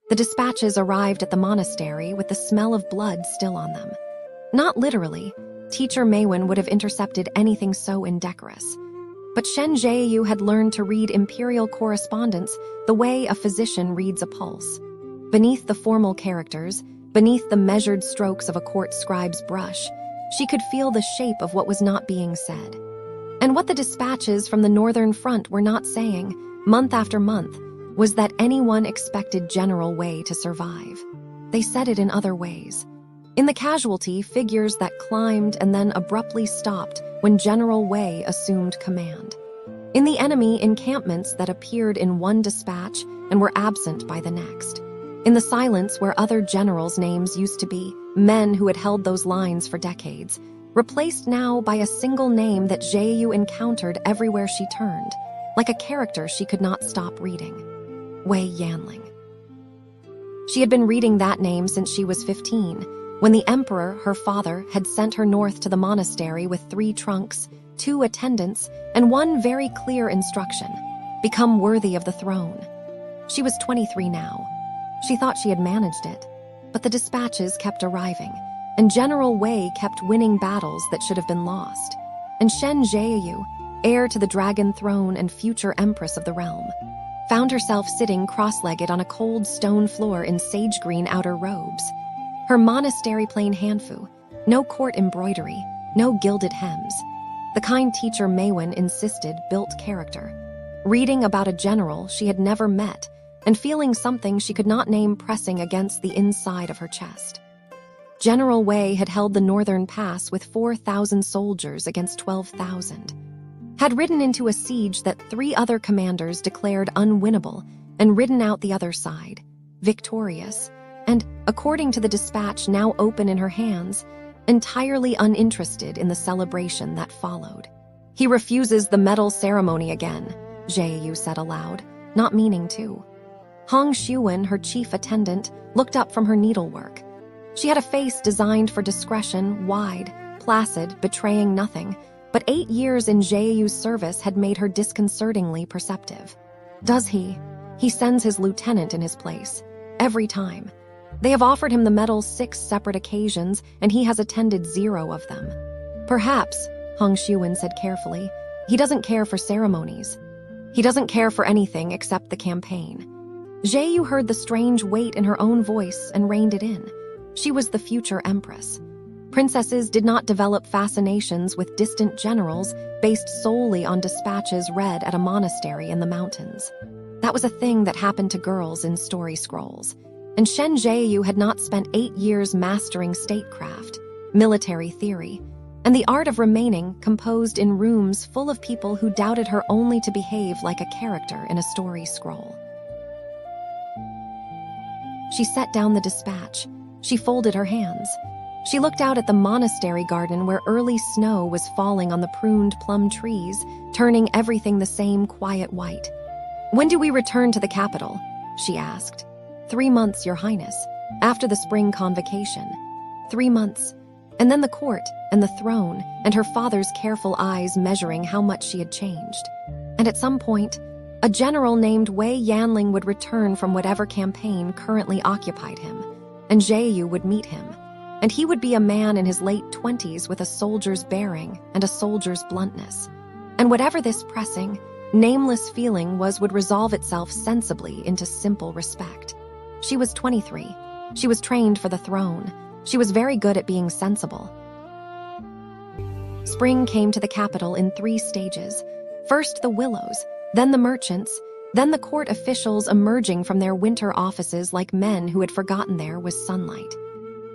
The dispatches arrived at the monastery with the smell of blood still on them. Not literally. Teacher Meiwen would have intercepted anything so indecorous. But Shen Zheyu had learned to read imperial correspondence the way a physician reads a pulse. Beneath the formal characters, beneath the measured strokes of a court scribe's brush, she could feel the shape of what was not being said. And what the dispatches from the Northern Front were not saying, month after month, was that anyone expected General Wei to survive. They said it in other ways. In the casualty, figures that climbed and then abruptly stopped when General Wei assumed command. In the enemy encampments that appeared in one dispatch and were absent by the next. In the silence where other generals' names used to be, men who had held those lines for decades, replaced now by a single name that Zheyu encountered everywhere she turned, like a character she could not stop reading. Wei Yanling. She had been reading that name since she was 15, when the emperor, her father, had sent her north to the monastery with 3 trunks, 2 attendants, and one very clear instruction: become worthy of the throne. She was 23 now. She thought she had managed it, but the dispatches kept arriving, and General Wei kept winning battles that should have been lost. And Shen Zheyu, heir to the dragon throne and future empress of the realm, found herself sitting cross-legged on a cold stone floor in sage-green outer robes. Her monastery plain hanfu, no court embroidery, no gilded hems. The kind teacher Meiwen insisted built character. Reading about a general she had never met, and feeling something she could not name pressing against the inside of her chest. General Wei had held the Northern Pass with 4,000 soldiers against 12,000. Had ridden into a siege that 3 other commanders declared unwinnable and ridden out the other side, victorious, and, according to the dispatch now open in her hands, entirely uninterested in the celebration that followed. He refuses the medal ceremony again, Zheyu said aloud, not meaning to. Hong Xuan, her chief attendant, looked up from her needlework. She had a face designed for discretion, wide, placid, betraying nothing, but 8 years in Zheyu's service had made her disconcertingly perceptive. Does he? He sends his lieutenant in his place. Every time. They have offered him the medal 6 separate occasions, and he has attended 0 of them. Perhaps, Hong Xuan said carefully, he doesn't care for ceremonies. He doesn't care for anything except the campaign. Zheyu heard the strange weight in her own voice and reined it in. She was the future empress. Princesses did not develop fascinations with distant generals based solely on dispatches read at a monastery in the mountains. That was a thing that happened to girls in story scrolls. And Shen Zheyu had not spent 8 years mastering statecraft, military theory, and the art of remaining composed in rooms full of people who doubted her only to behave like a character in a story scroll. She set down the dispatch. She folded her hands. She looked out at the monastery garden where early snow was falling on the pruned plum trees, turning everything the same quiet white. "When do we return to the capital?" she asked. 3 months, Your Highness, after the spring convocation. 3 months, and then the court and the throne and her father's careful eyes measuring how much she had changed. And at some point, a general named Wei Yanling would return from whatever campaign currently occupied him, and Zheyu would meet him, and he would be a man in his late 20s with a soldier's bearing and a soldier's bluntness. And whatever this pressing, nameless feeling was would resolve itself sensibly into simple respect. She was 23. She was trained for the throne. She was very good at being sensible. Spring came to the capital in 3 stages. First the willows, then the merchants, then the court officials emerging from their winter offices like men who had forgotten there was sunlight.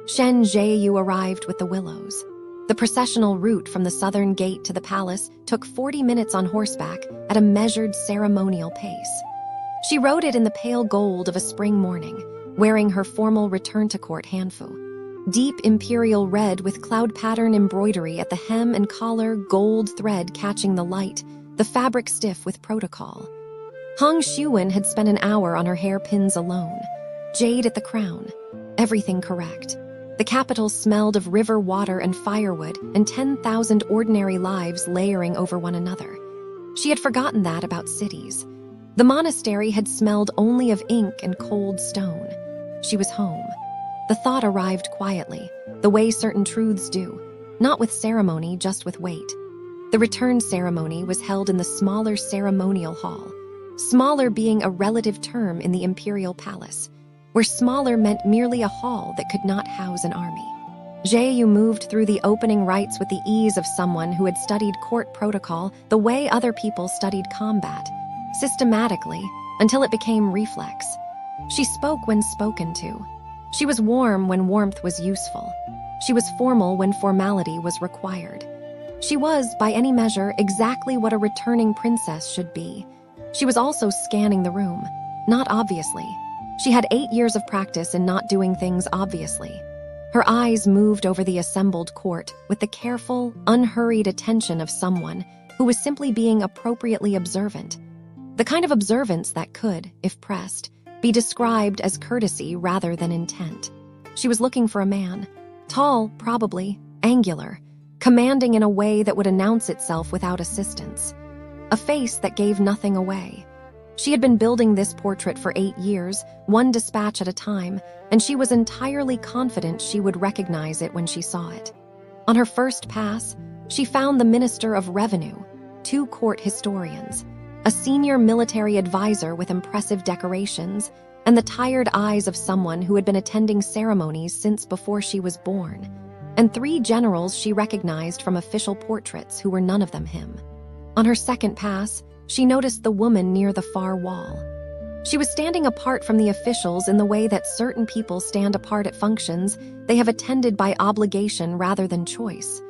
Shen Zheyu arrived with the willows. The processional route from the southern gate to the palace took 40 minutes on horseback at a measured ceremonial pace. She rode it in the pale gold of a spring morning, wearing her formal return-to-court hanfu. Deep imperial red with cloud pattern embroidery at the hem and collar, gold thread catching the light, the fabric stiff with protocol. Hong Xuan had spent an hour on her hairpins alone. Jade at the crown. Everything correct. The capital smelled of river water and firewood and 10,000 ordinary lives layering over one another. She had forgotten that about cities. The monastery had smelled only of ink and cold stone. She was home. The thought arrived quietly, the way certain truths do, not with ceremony, just with weight. The return ceremony was held in the smaller ceremonial hall, smaller being a relative term in the imperial palace, where smaller meant merely a hall that could not house an army. Yu moved through the opening rites with the ease of someone who had studied court protocol the way other people studied combat, systematically, until it became reflex. She spoke when spoken to. She was warm when warmth was useful. She was formal when formality was required. She was, by any measure, exactly what a returning princess should be. She was also scanning the room, not obviously. She had 8 years of practice in not doing things obviously. Her eyes moved over the assembled court with the careful, unhurried attention of someone who was simply being appropriately observant. The kind of observance that could, if pressed, be described as courtesy rather than intent. She was looking for a man, tall, probably, angular, commanding in a way that would announce itself without assistance. A face that gave nothing away. She had been building this portrait for 8 years, one dispatch at a time, and she was entirely confident she would recognize it when she saw it. On her first pass, she found the Minister of Revenue, 2 court historians, a senior military advisor with impressive decorations, and the tired eyes of someone who had been attending ceremonies since before she was born, and 3 generals she recognized from official portraits who were none of them him. On her second pass, she noticed the woman near the far wall. She was standing apart from the officials in the way that certain people stand apart at functions they have attended by obligation rather than choice.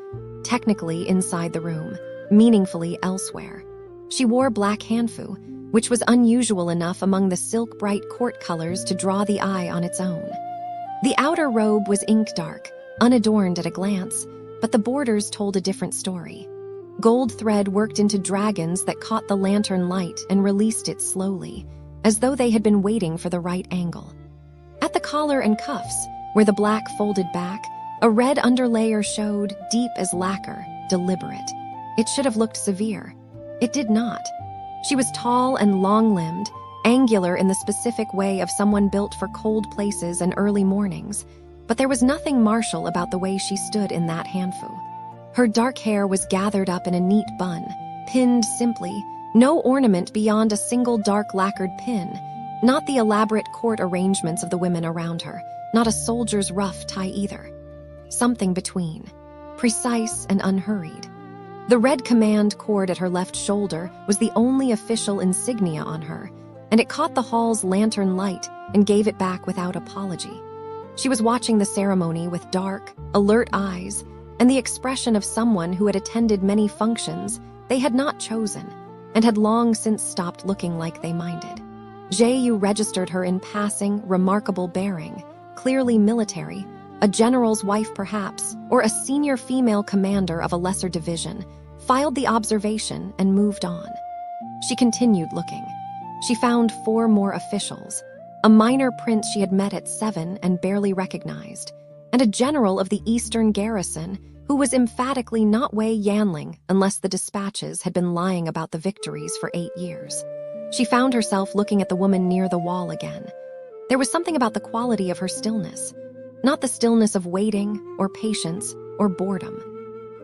Technically inside the room, meaningfully elsewhere. She wore black hanfu, which was unusual enough among the silk-bright court colors to draw the eye on its own. The outer robe was ink-dark, unadorned at a glance, but the borders told a different story. Gold thread worked into dragons that caught the lantern light and released it slowly, as though they had been waiting for the right angle. At the collar and cuffs, where the black folded back, a red underlayer showed, deep as lacquer, deliberate. It should have looked severe. It did not. She was tall and long-limbed, angular in the specific way of someone built for cold places and early mornings, but there was nothing martial about the way she stood in that hanfu. Her dark hair was gathered up in a neat bun, pinned simply, no ornament beyond a single dark lacquered pin, not the elaborate court arrangements of the women around her, not a soldier's rough tie either. Something between, precise and unhurried. The red command cord at her left shoulder was the only official insignia on her, and it caught the hall's lantern light and gave it back without apology. She was watching the ceremony with dark, alert eyes, and the expression of someone who had attended many functions they had not chosen, and had long since stopped looking like they minded. Yu registered her in passing, remarkable bearing, clearly military, a general's wife perhaps, or a senior female commander of a lesser division, filed the observation and moved on. She continued looking. She found 4 more officials, a minor prince she had met at 7 and barely recognized, and a general of the eastern garrison who was emphatically not Wei Yanling unless the dispatches had been lying about the victories for 8 years. She found herself looking at the woman near the wall again. There was something about the quality of her stillness, not the stillness of waiting or patience or boredom.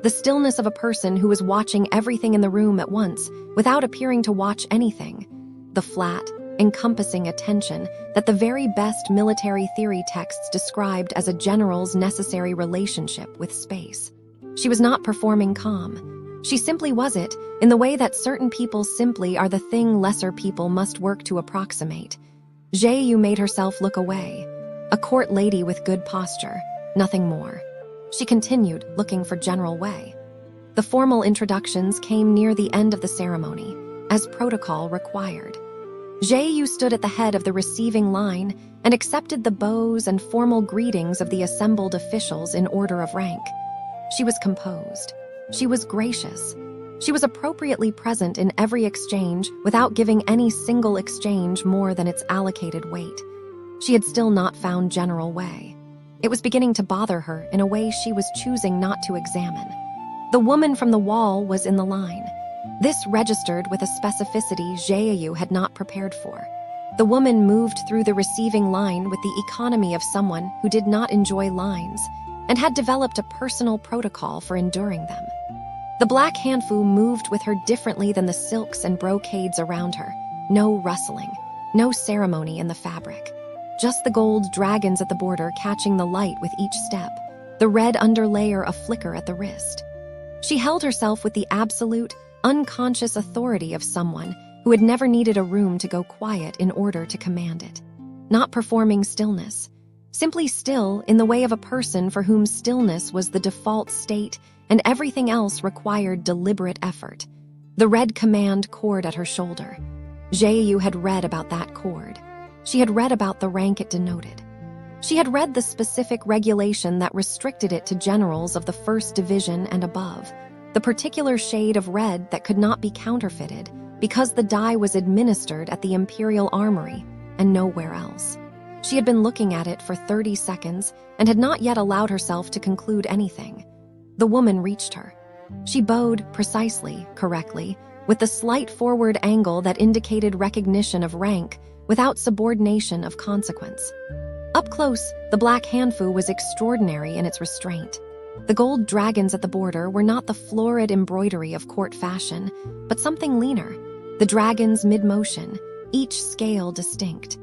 The stillness of a person who was watching everything in the room at once without appearing to watch anything. The flat, encompassing attention that the very best military theory texts described as a general's necessary relationship with space. She was not performing calm. She simply was it, in the way that certain people simply are the thing lesser people must work to approximate. Yu made herself look away. A court lady with good posture, nothing more. She continued, looking for General Wei. The formal introductions came near the end of the ceremony, as protocol required. Yu stood at the head of the receiving line and accepted the bows and formal greetings of the assembled officials in order of rank. She was composed. She was gracious. She was appropriately present in every exchange without giving any single exchange more than its allocated weight. She had still not found General Wei. It was beginning to bother her in a way she was choosing not to examine. The woman from the wall was in the line. This registered with a specificity Zheyu had not prepared for. The woman moved through the receiving line with the economy of someone who did not enjoy lines and had developed a personal protocol for enduring them. The black hanfu moved with her differently than the silks and brocades around her. No rustling, no ceremony in the fabric. Just the gold dragons at the border catching the light with each step, the red underlayer a flicker at the wrist. She held herself with the absolute, unconscious authority of someone who had never needed a room to go quiet in order to command it. Not performing stillness, simply still in the way of a person for whom stillness was the default state and everything else required deliberate effort. The red command cord at her shoulder. Zheyu had read about that cord. She had read about the rank it denoted. She had read the specific regulation that restricted it to generals of the 1st Division and above, the particular shade of red that could not be counterfeited because the dye was administered at the Imperial Armory and nowhere else. She had been looking at it for 30 seconds and had not yet allowed herself to conclude anything. The woman reached her. She bowed precisely, correctly, with the slight forward angle that indicated recognition of rank without subordination of consequence. Up close, the black hanfu was extraordinary in its restraint. The gold dragons at the border were not the florid embroidery of court fashion, but something leaner, the dragons mid-motion, each scale distinct.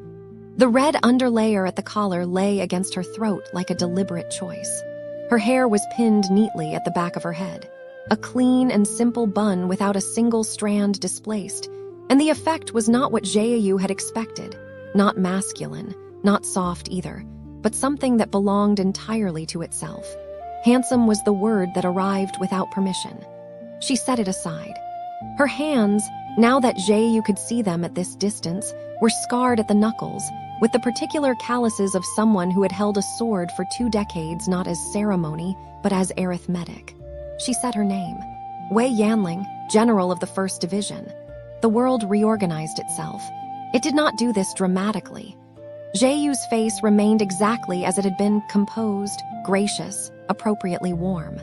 The red underlayer at the collar lay against her throat like a deliberate choice. Her hair was pinned neatly at the back of her head, a clean and simple bun without a single strand displaced, and the effect was not what Zheyu had expected, not masculine, not soft either, but something that belonged entirely to itself. Handsome was the word that arrived without permission. She set it aside. Her hands, now that Zheyu could see them at this distance, were scarred at the knuckles, with the particular calluses of someone who had held a sword for 2 decades not as ceremony, but as arithmetic. She said her name. Wei Yanling, General of the 1st Division. The world reorganized itself. It did not do this dramatically. Zheyu's face remained exactly as it had been, composed, gracious, appropriately warm.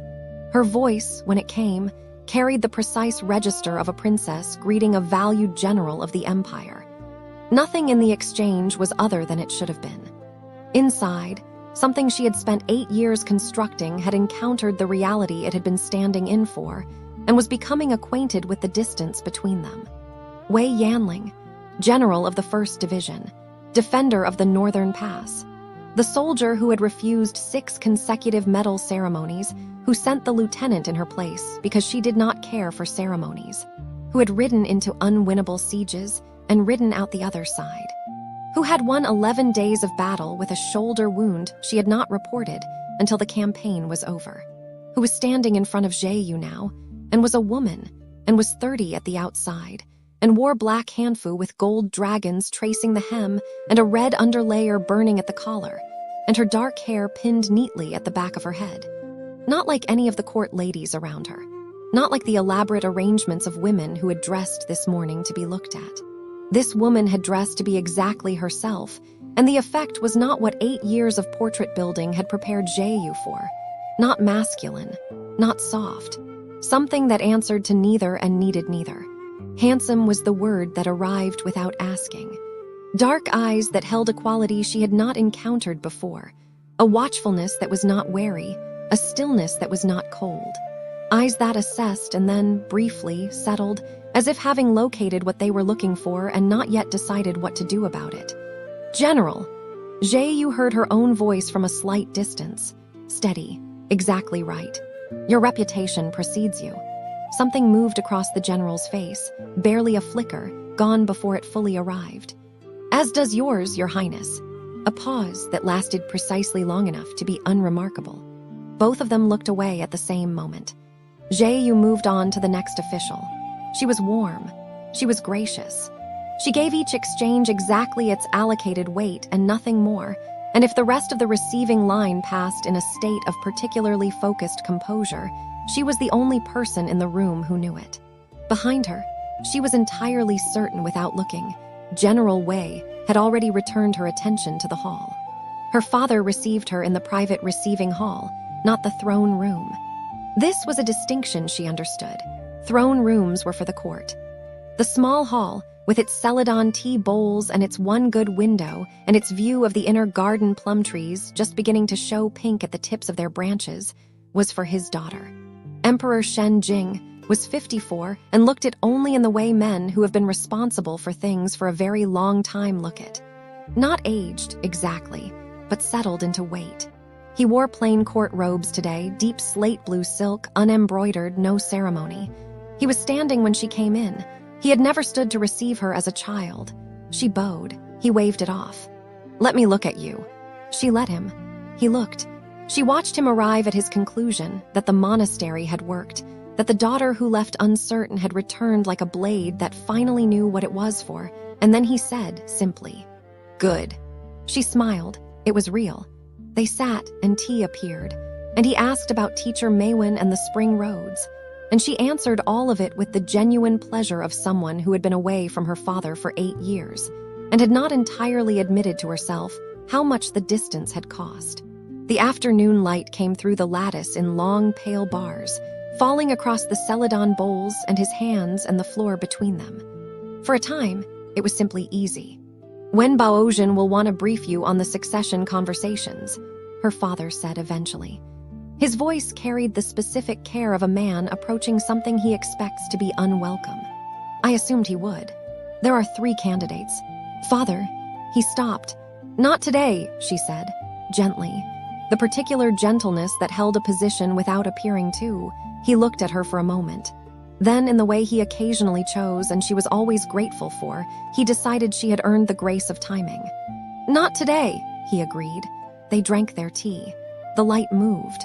Her voice, when it came, carried the precise register of a princess greeting a valued general of the empire. Nothing in the exchange was other than it should have been. Inside, something she had spent 8 years constructing had encountered the reality it had been standing in for and was becoming acquainted with the distance between them. Wei Yanling, General of the 1st Division, defender of the Northern Pass, the soldier who had refused 6 consecutive medal ceremonies, who sent the lieutenant in her place because she did not care for ceremonies, who had ridden into unwinnable sieges and ridden out the other side, who had won 11 days of battle with a shoulder wound she had not reported until the campaign was over, who was standing in front of Zheyu now, and was a woman, and was 30 at the outside, and wore black hanfu with gold dragons tracing the hem and a red underlayer burning at the collar, and her dark hair pinned neatly at the back of her head. Not like any of the court ladies around her, not like the elaborate arrangements of women who had dressed this morning to be looked at. This woman had dressed to be exactly herself, and the effect was not what 8 years of portrait building had prepared Zheyu for. Not masculine, not soft. Something that answered to neither and needed neither. Handsome was the word that arrived without asking. Dark eyes that held a quality she had not encountered before. A watchfulness that was not wary, a stillness that was not cold. Eyes that assessed and then, briefly, settled, as if having located what they were looking for and not yet decided what to do about it. General! Zheyu heard her own voice from a slight distance. Steady, exactly right. Your reputation precedes you. Something moved across the general's face, barely a flicker, gone before it fully arrived. As does yours, Your Highness. A pause that lasted precisely long enough to be unremarkable. Both of them looked away at the same moment. Zheyu moved on to the next official. She was warm. She was gracious. She gave each exchange exactly its allocated weight and nothing more, and if the rest of the receiving line passed in a state of particularly focused composure, she was the only person in the room who knew it. Behind her, she was entirely certain without looking, General Wei had already returned her attention to the hall. Her father received her in the private receiving hall, not the throne room. This was a distinction she understood. throne rooms were for the court. The small hall, with its celadon tea bowls and its one good window and its view of the inner garden plum trees just beginning to show pink at the tips of their branches, was for his daughter. Emperor Shen Jing was 54 and looked it only in the way men who have been responsible for things for a very long time look it. Not aged, exactly, but settled into weight. He wore plain court robes today, deep slate blue silk, unembroidered, no ceremony. He was standing when she came in. He had never stood to receive her as a child. She bowed. He waved it off. "Let me look at you." She let him. He looked. She watched him arrive at his conclusion that the monastery had worked, that the daughter who left uncertain had returned like a blade that finally knew what it was for, and then he said, simply, "Good." She smiled. It was real. They sat, and tea appeared, and he asked about Teacher Maywin and the spring roads, and she answered all of it with the genuine pleasure of someone who had been away from her father for 8 years, and had not entirely admitted to herself how much the distance had cost. The afternoon light came through the lattice in long, pale bars, falling across the celadon bowls and his hands and the floor between them. For a time, it was simply easy. "Wen Baozhen will want to brief you on the succession conversations," her father said eventually. His voice carried the specific care of a man approaching something he expects to be unwelcome. "I assumed he would. There are 3 candidates." "Father," he stopped. "Not today," she said, gently. The particular gentleness that held a position without appearing to. He looked at her for a moment. Then, in the way he occasionally chose and she was always grateful for, he decided she had earned the grace of timing. "Not today," he agreed. They drank their tea. The light moved.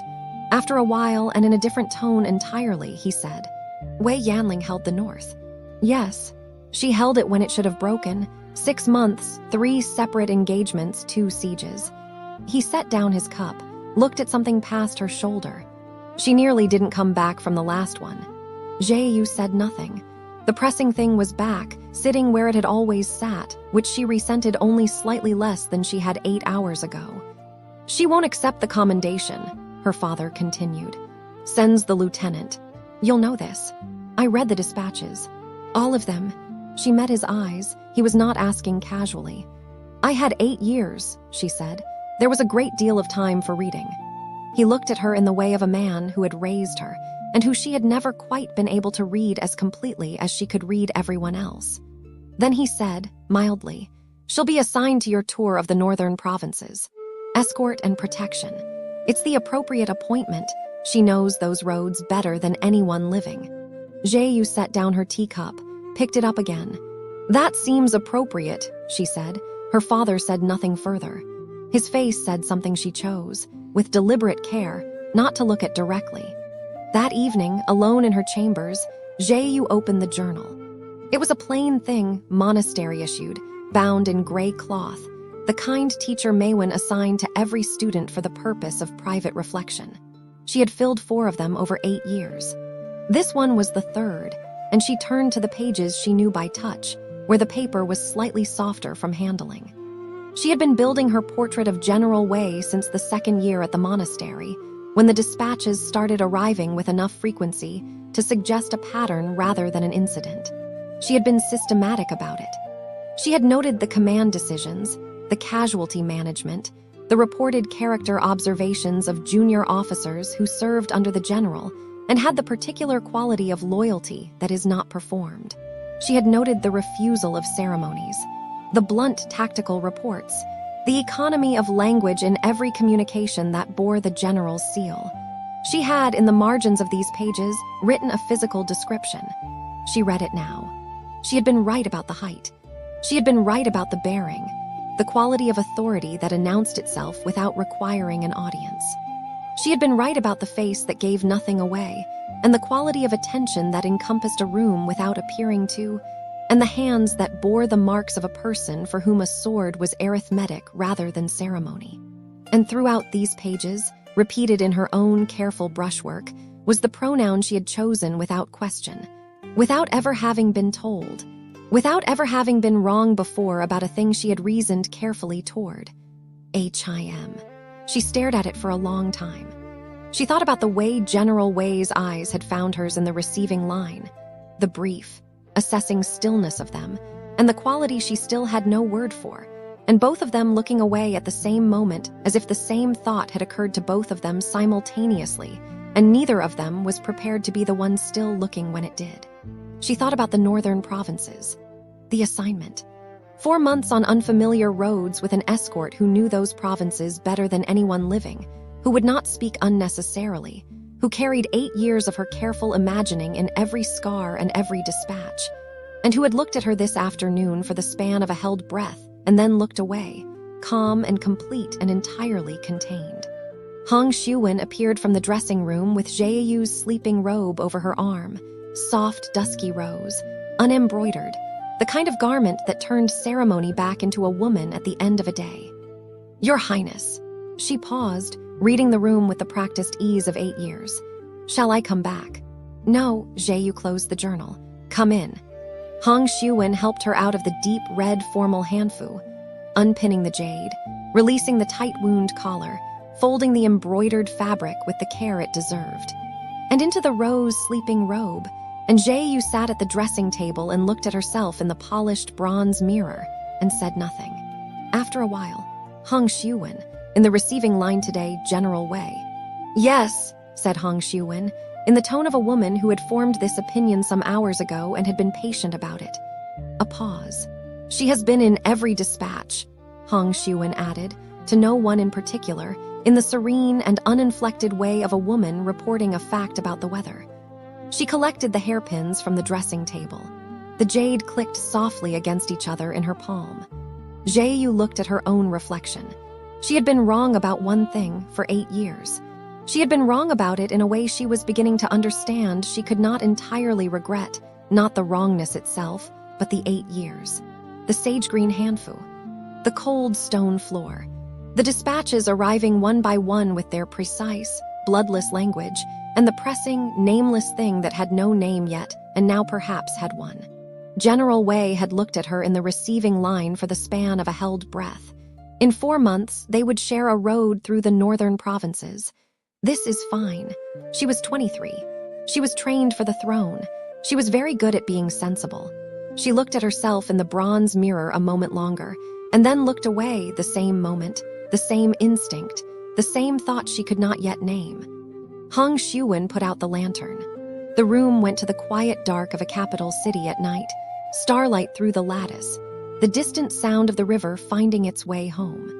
After a while, and in a different tone entirely, he said, "Wei Yanling held the north." "Yes. She held it when it should have broken. 6 months, 3 separate engagements, 2 sieges." He set down his cup, looked at something past her shoulder. "She nearly didn't come back from the last one." Jieyu said nothing. The pressing thing was back, sitting where it had always sat, which she resented only slightly less than she had 8 hours ago. "She won't accept the commendation," her father continued. "Sends the lieutenant. You'll know this. I read the dispatches. All of them." She met his eyes. He was not asking casually. "I had 8 years," she said. "There was a great deal of time for reading." He looked at her in the way of a man who had raised her, and who she had never quite been able to read as completely as she could read everyone else. Then he said, mildly, "She'll be assigned to your tour of the northern provinces. Escort and protection. It's the appropriate appointment. She knows those roads better than anyone living." Jieyu set down her teacup, picked it up again. "That seems appropriate," she said. Her father said nothing further. His face said something she chose, with deliberate care, not to look at directly. That evening, alone in her chambers, Jieyu opened the journal. It was a plain thing, monastery issued, bound in gray cloth, the kind Teacher Maywin assigned to every student for the purpose of private reflection. She had filled 4 of them over 8 years. This one was the 3rd, and she turned to the pages she knew by touch, where the paper was slightly softer from handling. She had been building her portrait of General Wei since the 2nd year at the monastery, when the dispatches started arriving with enough frequency to suggest a pattern rather than an incident. She had been systematic about it. She had noted the command decisions, the casualty management, the reported character observations of junior officers who served under the general and had the particular quality of loyalty that is not performed. She had noted the refusal of ceremonies, the blunt tactical reports, the economy of language in every communication that bore the general's seal. She had, in the margins of these pages, written a physical description. She read it now. She had been right about the height. She had been right about the bearing, the quality of authority that announced itself without requiring an audience. She had been right about the face that gave nothing away, and the quality of attention that encompassed a room without appearing to, and the hands that bore the marks of a person for whom a sword was arithmetic rather than ceremony. And throughout these pages, repeated in her own careful brushwork, was the pronoun she had chosen without question, without ever having been told, without ever having been wrong before about a thing she had reasoned carefully toward. HIM. She stared at it for a long time. She thought about the way General Wei's eyes had found hers in the receiving line, the brief, assessing stillness of them, and the quality she still had no word for, and both of them looking away at the same moment as if the same thought had occurred to both of them simultaneously, and neither of them was prepared to be the one still looking when it did. She thought about the northern provinces, the assignment. 4 months on unfamiliar roads with an escort who knew those provinces better than anyone living, who would not speak unnecessarily, who carried 8 years of her careful imagining in every scar and every dispatch, and who had looked at her this afternoon for the span of a held breath and then looked away, calm and complete and entirely contained. Hong Xiuwen appeared from the dressing room with Jieyu's sleeping robe over her arm, soft, dusky rose, unembroidered, the kind of garment that turned ceremony back into a woman at the end of a day. "Your Highness." She paused, reading the room with the practiced ease of 8 years. "Shall I come back?" "No," Jieiyu closed the journal. "Come in." Hong Xiuwen helped her out of the deep red formal hanfu, unpinning the jade, releasing the tight wound collar, folding the embroidered fabric with the care it deserved, and into the rose sleeping robe, and Jieiyu sat at the dressing table and looked at herself in the polished bronze mirror and said nothing. After a while, Hong Xiuwen, in the receiving line today, General Wei. "Yes," said Hong Xiuwen, in the tone of a woman who had formed this opinion some hours ago and had been patient about it. A pause. "She has been in every dispatch," Hong Xiuwen added, to no one in particular, in the serene and uninflected way of a woman reporting a fact about the weather. She collected the hairpins from the dressing table. The jade clicked softly against each other in her palm. Jieiyu looked at her own reflection. She had been wrong about one thing for 8 years. She had been wrong about it in a way she was beginning to understand she could not entirely regret, not the wrongness itself, but the 8 years. The sage-green hanfu. The cold stone floor. The dispatches arriving one by one with their precise, bloodless language, and the pressing, nameless thing that had no name yet and now perhaps had one. General Wei had looked at her in the receiving line for the span of a held breath. In 4 months, they would share a road through the northern provinces. This is fine. She was 23. She was trained for the throne. She was very good at being sensible. She looked at herself in the bronze mirror a moment longer, and then looked away the same moment, the same instinct, the same thought she could not yet name. Hong Xiuwen put out the lantern. The room went to the quiet dark of a capital city at night, starlight through the lattice, the distant sound of the river finding its way home.